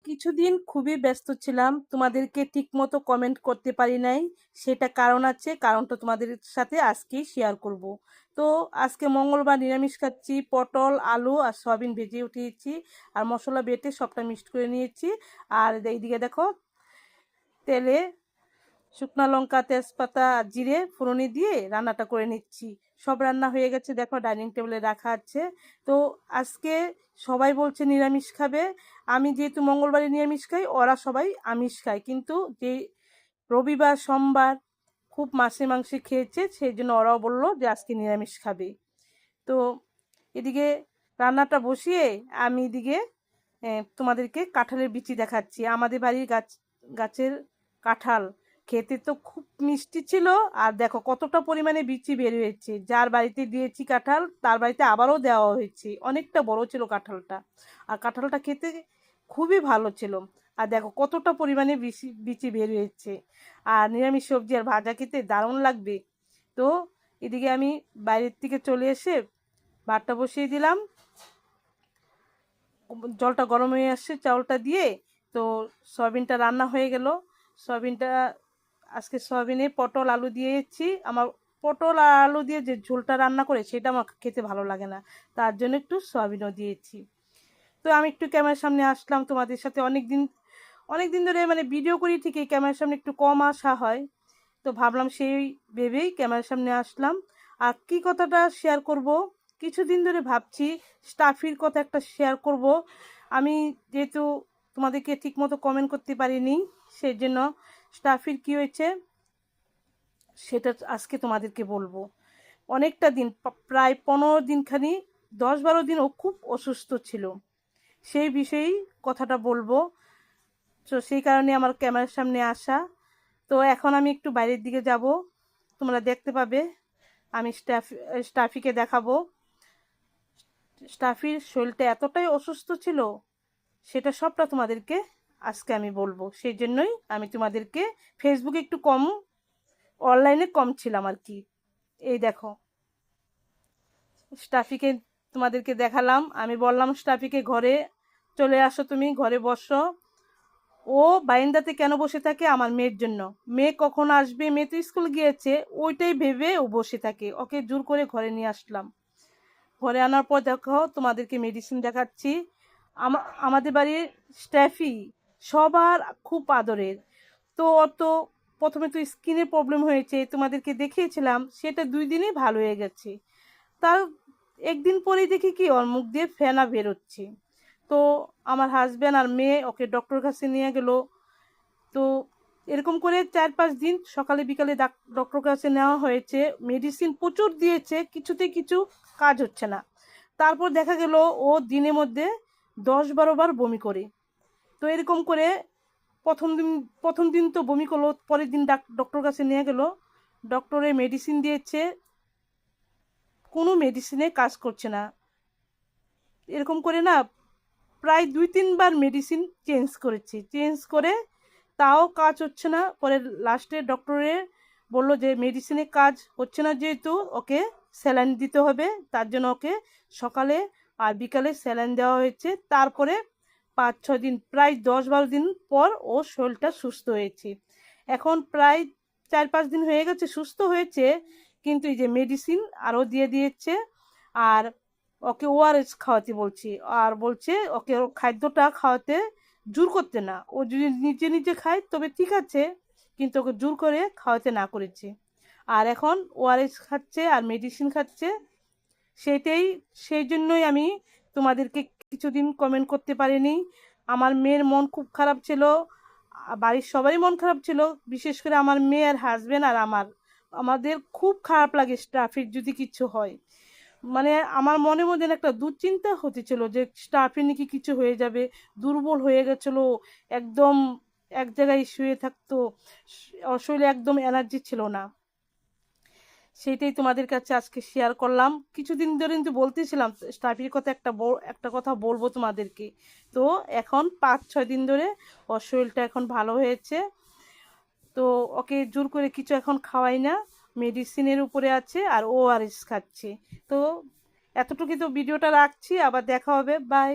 কিছুদিন খুবই ব্যস্ত ছিলাম, তোমাদেরকে ঠিকমতো কমেন্ট করতে পারি নাই। সেটা কারণ আছে, কারণটা তোমাদের সাথে আজকেই শেয়ার করব। তো আজকে মঙ্গলবার নিরামিষ খাচ্ছি, পটল আলু আর সয়াবিন ভেজে উঠিয়েছি, আর মশলা বেটে সবটা মিক্সড করে নিয়েছি। আর এইদিকে দেখো, তেলে শুকনা লঙ্কা তেজপাতা আর জিরে ফোড়নে দিয়ে রান্নাটা করে নিচ্ছি। সব রান্না হয়ে গেছে, দেখো ডাইনিং টেবিলে রাখা আছে। তো আজকে সবাই বলছে নিরামিষ খাবে। আমি যেহেতু মঙ্গলবারে নিরামিষ খাই, ওরা সবাই আমিষ খায়, কিন্তু যে রবিবার সোমবার খুব মাছে মাংসে খেয়েছে, সেই জন্য ওরাও বললো যে আজকে নিরামিষ খাবে। তো এদিকে রান্নাটা বসিয়ে আমি এদিকে তোমাদেরকে কাঁঠালের বিচি দেখাচ্ছি। আমাদের বাড়ির গাছের কাঁঠাল খেতে তো খুব মিষ্টি ছিল, আর দেখো কতটা পরিমাণে বিচি বের হয়েছে। যার বাড়িতে দিয়েছি কাঁঠাল, তার বাড়িতে আবারও দেওয়া হয়েছে। অনেকটা বড় ছিল কাঁঠালটা, আর কাঁঠালটা খেতে খুবই ভালো ছিল। আর দেখো কতটা পরিমাণে বিচি বের হয়েছে। আর নিরামিষ সবজি আর ভাজা খেতে দারুণ লাগবে। তো এদিকে আমি বাইরের থেকে চলে এসে ভাতটা বসিয়ে দিলাম। জলটা গরম হয়ে আসছে, চাউলটা দিয়ে তো সয়াবিনটা রান্না হয়ে গেল। সয়াবিনটা আজকে সয়াবিনে পটল আলু দিয়েছি। আমার পটল আর আলু দিয়ে যে ঝোলটা রান্না করে সেটা আমার খেতে ভালো লাগে না, তার জন্য একটু সয়াবিনও দিয়েছি। তো আমি একটু ক্যামেরার সামনে আসলাম তোমাদের সাথে। অনেক দিন ধরে মানে ভিডিও করি ঠিকই, ক্যামেরার সামনে একটু কম আসা হয়। তো ভাবলাম সেই ভেবেই ক্যামেরার সামনে আসলাম। আর কি কথাটা শেয়ার করব, কিছুদিন ধরে ভাবছি স্টাফির কথা একটা শেয়ার করব। আমি যেহেতু তোমাদেরকে ঠিকমতো কমেন্ট করতে পারিনি, সেই জন্য স্টাফির কী হয়েছে সেটা আজকে তোমাদেরকে বলবো। অনেকটা দিন, প্রায় 15 দিনখানি, 10-12 দিন ও খুব অসুস্থ ছিল। সেই বিষয়েই কথাটা বলবো। তো সেই কারণে আমার ক্যামেরার সামনে আসা। তো এখন আমি একটু বাইরের দিকে যাব, তোমরা দেখতে পাবে। আমি স্টাফিকে দেখাবো। স্টাফির শরীরটা এতটাই অসুস্থ ছিল, সেটা সবটা তোমাদেরকে আজকে আমি বলবো। সেই জন্যই আমি তোমাদেরকে ফেসবুকে একটু কম, অনলাইনে কম ছিলাম আর কি। এই দেখো স্টাফিকে তোমাদেরকে দেখালাম। আমি বললাম স্টাফিকে ঘরে চলে আসো, তুমি ঘরে বসো। ও বারান্দাতে কেন বসে থাকে? আমার মেয়ের জন্য। মেয়ে কখন আসবে, মেয়ে তো স্কুল গিয়েছে, ওইটাই ভেবে ও বসে থাকে। ওকে জোর করে ঘরে নিয়ে আসলাম। ঘরে আনার পর দেখো তোমাদেরকে মেডিসিন দেখাচ্ছি। আমাদের বাড়ির স্ট্যাফি সবার খুব আদরের। তো অত প্রথমে তো স্কিনের প্রবলেম হয়েছে, তোমাদেরকে দেখিয়েছিলাম, সেটা 2 দিনেই ভালো হয়ে গেছে। তার একদিন পরেই দেখি কি ওর মুখ দিয়ে ফেনা বেরোচ্ছে। তো আমার হাজব্যান্ড আর মেয়ে ওকে ডক্টর কাছে নিয়ে গেল। তো এরকম করে 4-5 দিন সকালে বিকালে ডক্টর কাছে নেওয়া হয়েছে, মেডিসিন প্রচুর দিয়েছে, কিছুতে কিছু কাজ হচ্ছে না। তারপর দেখা গেল ও দিনের মধ্যে 10-12 বার বমি করে। তো এরকম করে প্রথম দিন তো বমি করলো, পরের দিন ডক্টর কাছে নিয়ে গেল। ডক্টরে মেডিসিন দিয়েছে, কোনো মেডিসিনে কাজ করছে না। এরকম করে না প্রায় 2-3 বার মেডিসিন চেঞ্জ করে তাও কাজ হচ্ছে না। পরে লাস্টে ডক্টরে বললো যে মেডিসিনে কাজ হচ্ছে না, যেহেতু ওকে স্যালাইন দিতে হবে। তার জন্য ওকে সকালে আর বিকালে স্যালাইন দেওয়া হয়েছে। তারপরে 5-6 দিন, প্রায় 10-12 দিন পর ও শরীরটা সুস্থ হয়েছে। এখন প্রায় 4-5 দিন হয়ে গেছে সুস্থ হয়েছে, কিন্তু এই যে মেডিসিন আরও দিয়ে দিয়েছে। আর ওকে ওআরএস খাওয়াতে বলছি, আর বলছে ওকে ওর খাদ্যটা খাওয়াতে জোর করতে না। ও যদি নিজে নিজে খায় তবে ঠিক আছে, কিন্তু ওকে জোর করে খাওয়াতে না করেছে। আর এখন ওআরএস খাচ্ছে আর মেডিসিন খাচ্ছে। সেই জন্যই আমি তোমাদেরকে কিছুদিন কমেন্ট করতে পারিনি। আমার মেয়ের মন খুব খারাপ ছিল, বাড়ির সবারই মন খারাপ ছিল, বিশেষ করে আমার মেয়ের হাজব্যান্ড আর আমাদের খুব খারাপ লাগে স্টাফের যদি কিছু হয়। মানে আমার মনের মধ্যে একটা দুশ্চিন্তা হতেছিল যে স্টাফের নাকি কিছু হয়ে যাবে। দুর্বল হয়ে গেছিল, একদম এক জায়গায় শুয়ে থাকতো, শরীরে একদম এনার্জি ছিল না। সেইটাই তোমাদের কাছে আজকে শেয়ার করলাম। কিছুদিন ধরে কিন্তু বলতেছিলাম স্টাফির কথা, একটা কথা বলবো তোমাদেরকে। তো এখন 5-6 দিন ধরে ওর শরীরটা এখন ভালো হয়েছে। তো ওকে জোর করে কিছু এখন খাওয়াই না, মেডিসিনের উপরে আছে আর ওআরএস খাচ্ছে। তো এতটুকু তো ভিডিওটা রাখছি, আবার দেখা হবে, বাই।